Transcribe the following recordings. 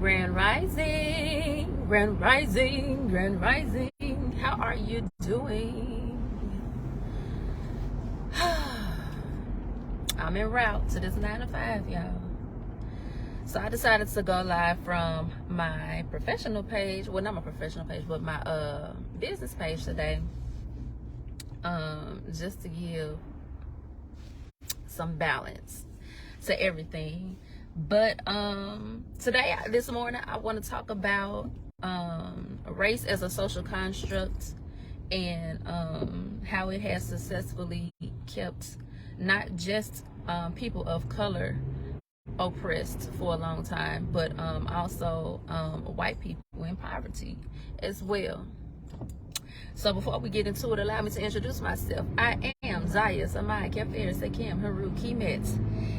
Grand Rising, Grand Rising, Grand Rising. How are you doing? I'm en route to this 9 to 5, y'all. So I decided to go live from my professional page. Well, not my professional page, but my business page today. Just to give some balance to everything. But this morning I want to talk about race as a social construct and how it has successfully kept not just people of color oppressed for a long time, but also white people in poverty as well. So before we get into it, allow me to introduce myself. I am Zaya Samai Kefir Sekim Haru Kimet,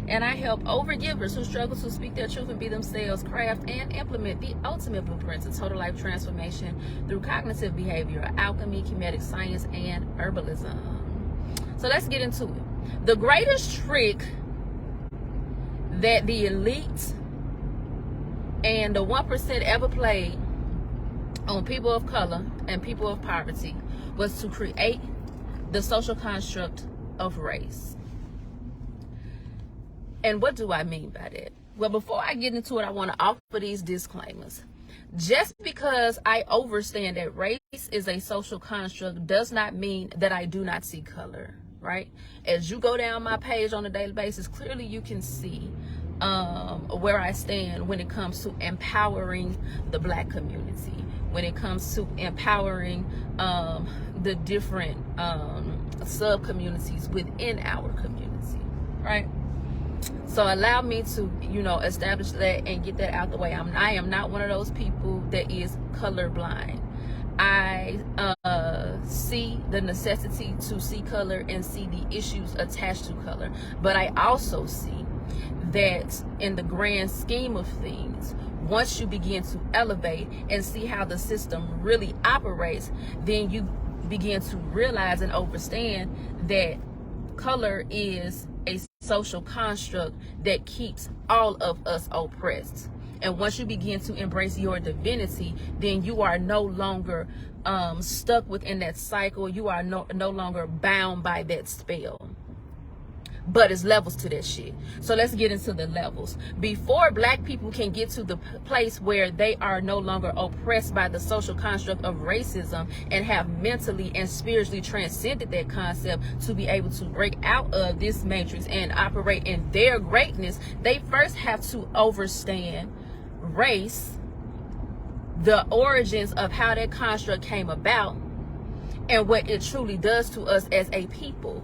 and I help overgivers who struggle to speak their truth and be themselves, craft and implement the ultimate blueprints of total life transformation through cognitive behavior, alchemy, kinetic science, and herbalism. So let's get into it. The greatest trick that the elite and the 1% ever played on people of color and people of poverty was to create the social construct of race. And what do I mean by that? Well, before I get into it, I want to offer these disclaimers. Just because I understand that race is a social construct does not mean that I do not see color, right? As you go down my page on a daily basis, clearly you can see where I stand when it comes to empowering the Black community, when it comes to empowering the different sub-communities within our community, right? So allow me to, establish that and get that out the way. I am not one of those people that is colorblind. I see the necessity to see color and see the issues attached to color, but I also see that in the grand scheme of things, once you begin to elevate and see how the system really operates, then you begin to realize and understand that color is a social construct that keeps all of us oppressed. And once you begin to embrace your divinity, then you are no longer stuck within that cycle. You are no longer bound by that spell. But it's levels to that shit. So let's get into the levels. Before Black people can get to the place where they are no longer oppressed by the social construct of racism and have mentally and spiritually transcended that concept to be able to break out of this matrix and operate in their greatness, they first have to understand race, the origins of how that construct came about, and what it truly does to us as a people.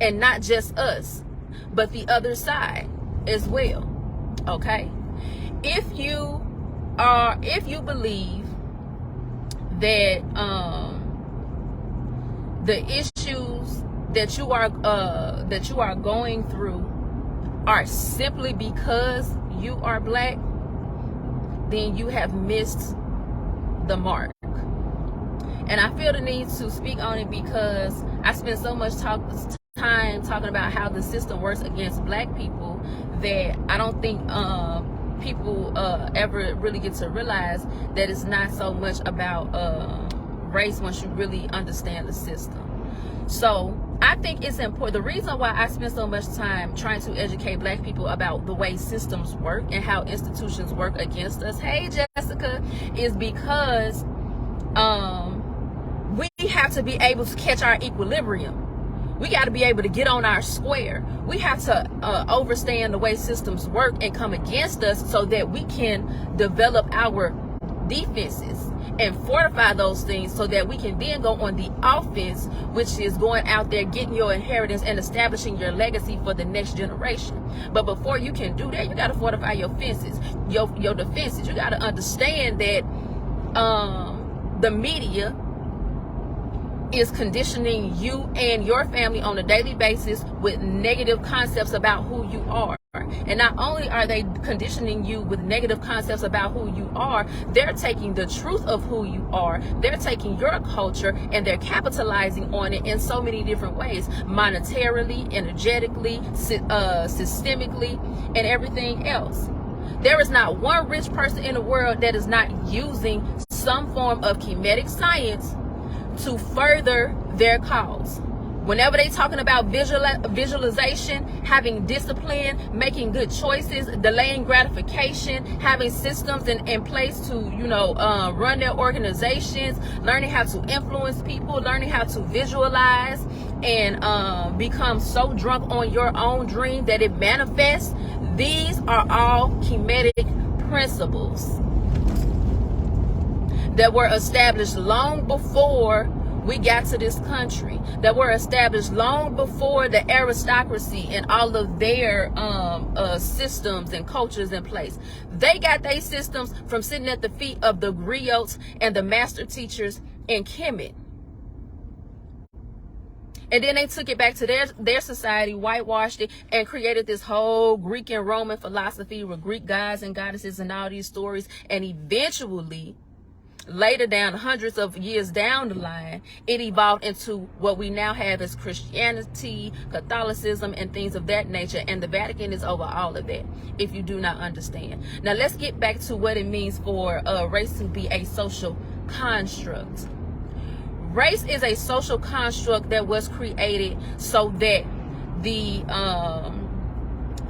And not just us, but the other side as well. Okay? If you believe that the issues that you are going through are simply because you are Black, then you have missed the mark. And I feel the need to speak on it because I spend so much time talking about how the system works against Black people that I don't think people ever really get to realize that it's not so much about race once you really understand the system. So I think it's important. The reason why I spend so much time trying to educate Black people about the way systems work and how institutions work against us, hey Jessica, is because we have to be able to catch our equilibrium. We got to be able to get on our square. We have to understand the way systems work and come against us so that we can develop our defenses and fortify those things so that we can then go on the offense, which is going out there, getting your inheritance and establishing your legacy for the next generation. But before you can do that, you got to fortify your fences, your defenses. You got to understand that the media is conditioning you and your family on a daily basis with negative concepts about who you are. And not only are they conditioning you with negative concepts about who you are, they're taking the truth of who you are, they're taking your culture and they're capitalizing on it in so many different ways, monetarily, energetically, systemically, and everything else. There is not one rich person in the world that is not using some form of kemetic science to further their cause. Whenever they talking about visualization, having discipline, making good choices, delaying gratification, having systems in place to, run their organizations, learning how to influence people, learning how to visualize, and become so drunk on your own dream that it manifests. These are all kemetic principles that were established long before we got to this country, that were established long before the aristocracy and all of their systems and cultures in place. They got their systems from sitting at the feet of the griots and the master teachers in Kemet. And then they took it back to their society, whitewashed it, and created this whole Greek and Roman philosophy with Greek gods and goddesses and all these stories. And eventually, later down, hundreds of years down the line, it evolved into what we now have as Christianity, Catholicism, and things of that nature. And the Vatican is over all of that, if you do not understand. Now, let's get back to what it means for race to be a social construct. Race is a social construct that was created so that the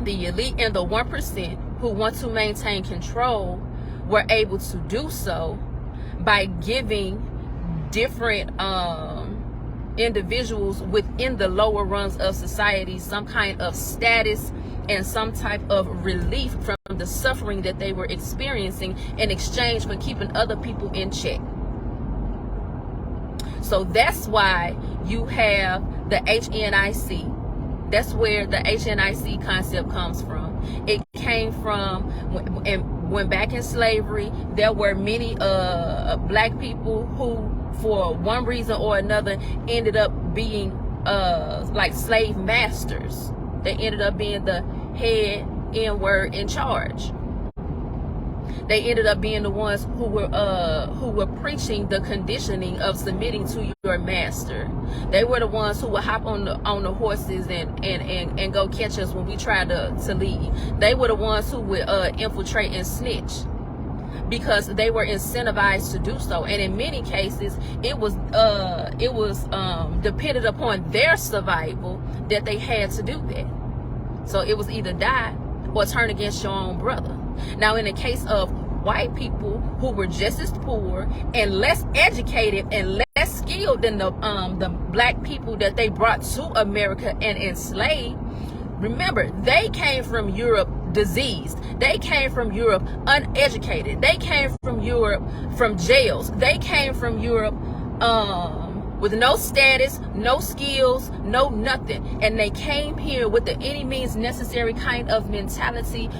elite and the 1% who want to maintain control were able to do so by giving different individuals within the lower rungs of society some kind of status and some type of relief from the suffering that they were experiencing in exchange for keeping other people in check. So that's why you have the HNIC. That's where the HNIC concept comes from. It came from when back in slavery, there were many black people who, for one reason or another, ended up being like slave masters. They ended up being the head N-word in charge. They ended up being the ones who were preaching the conditioning of submitting to your master. They were the ones who would hop on the horses and go catch us when we tried to leave. They were the ones who would infiltrate and snitch because they were incentivized to do so. And in many cases, it was dependent upon their survival that they had to do that. So it was either die or turn against your own brother. Now, in the case of white people who were just as poor and less educated and less skilled than the black people that they brought to America and enslaved, remember, they came from Europe diseased. They came from Europe uneducated. They came from Europe from jails. They came from Europe with no status, no skills, no nothing. And they came here with the any means necessary kind of mentality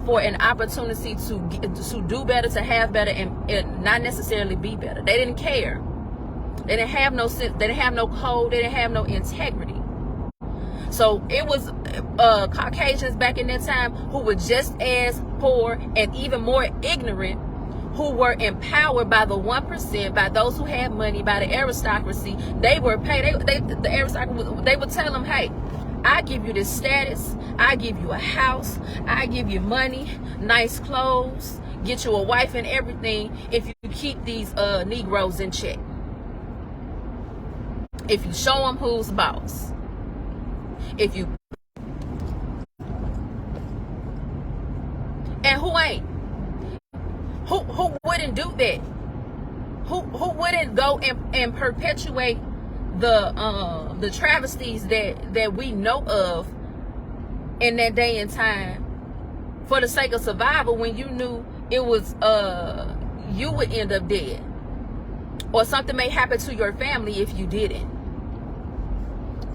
for an opportunity to do better, to have better, and not necessarily be better. They didn't care. They didn't have no sense. They didn't have no code. They didn't have no integrity. So it was Caucasians back in that time who were just as poor and even more ignorant, who were empowered by the 1%, by those who had money, by the aristocracy. They were paid. The aristocracy, they would tell them, hey, I give you this status. I give you a house. I give you money, nice clothes, get you a wife and everything if you keep these Negroes in check. If you show them who's boss. If you... And who ain't? Who wouldn't do that? Who wouldn't go and perpetuate the travesties that we know of in that day and time for the sake of survival, when you knew it was you would end up dead, or something may happen to your family if you didn't,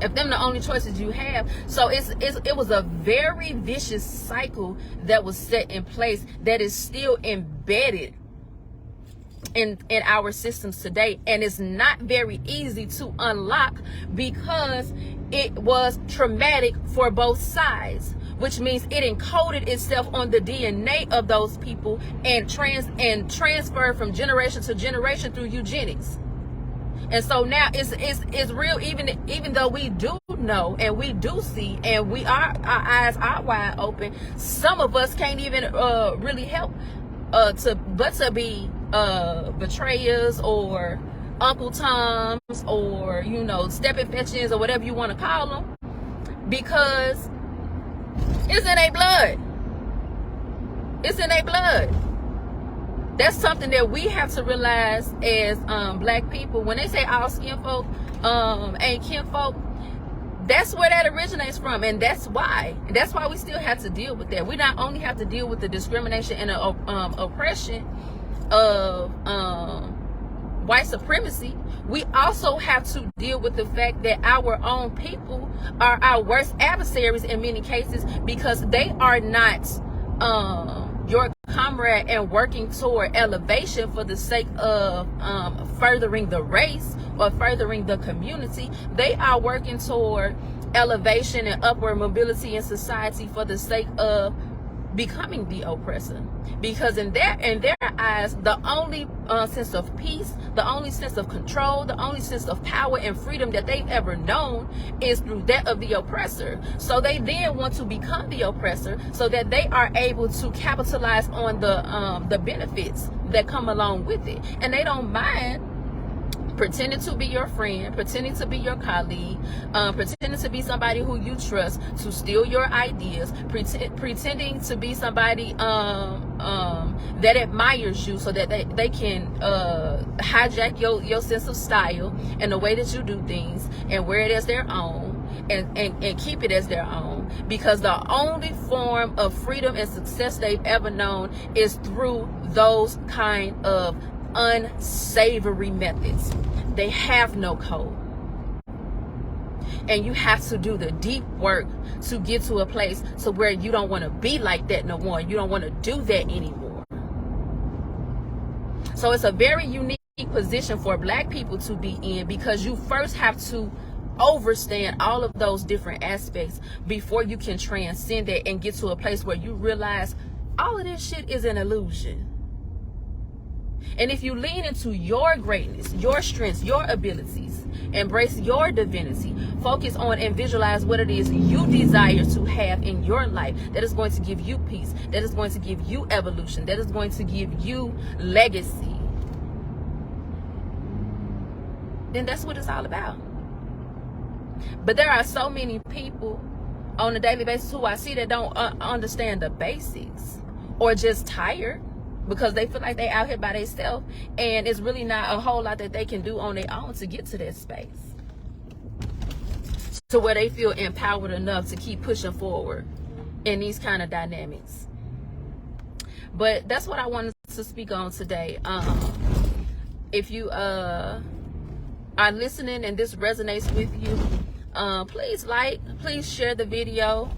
if them the only choices you have. So it was a very vicious cycle that was set in place that is still embedded in our systems today, and it's not very easy to unlock because it was traumatic for both sides, which means it encoded itself on the DNA of those people and transferred from generation to generation through eugenics. And so now it's real, even though we do know and we do see and our eyes are wide open, some of us can't even really help to be betrayers or Uncle Toms or, you know, stepping fetchings or whatever you want to call them, because it's in their blood. It's in their blood. That's something that we have to realize as black people. When they say all skin folk ain't kinfolk, that's where that originates from, and that's why we still have to deal with that. We not only have to deal with the discrimination and the oppression of white supremacy, we also have to deal with the fact that our own people are our worst adversaries in many cases, because they are not your comrade and working toward elevation for the sake of furthering the race or furthering the community. They are working toward elevation and upward mobility in society for the sake of becoming the oppressor, because in their eyes, the only sense of peace, the only sense of control, the only sense of power and freedom that they've ever known is through that of the oppressor. So they then want to become the oppressor so that they are able to capitalize on the benefits that come along with it, and they don't mind pretending to be your friend, pretending to be your colleague, pretending to be somebody who you trust to steal your ideas, pretending to be somebody that admires you so that they can hijack your sense of style and the way that you do things and wear it as their own and keep it as their own, because the only form of freedom and success they've ever known is through those kind of unsavory methods. They have no code, and you have to do the deep work to get to a place to where you don't want to be like that no more. You don't want to do that anymore. So it's a very unique position for black people to be in, because you first have to understand all of those different aspects before you can transcend it and get to a place where you realize all of this shit is an illusion. And if you lean into your greatness, your strengths, your abilities, embrace your divinity, focus on and visualize what it is you desire to have in your life that is going to give you peace, that is going to give you evolution, that is going to give you legacy, then that's what it's all about. But there are so many people on a daily basis who I see that don't understand the basics, or just tired because they feel like they out here by themselves, and it's really not a whole lot that they can do on their own to get to that space, to where they feel empowered enough to keep pushing forward in these kind of dynamics. But that's what I wanted to speak on today. If you are listening and this resonates with you, please share the video.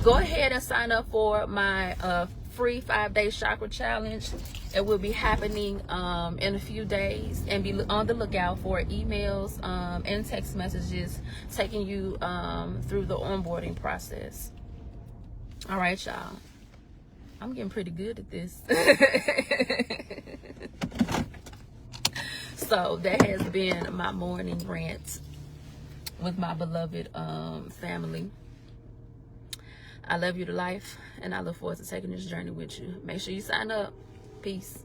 Go ahead and sign up for my free 5-day chakra challenge. It will be happening in a few days, and be on the lookout for emails and text messages taking you through the onboarding process. All right, y'all, I'm getting pretty good at this. So that has been my morning rant with my beloved family. I love you to life, and I look forward to taking this journey with you. Make sure you sign up. Peace.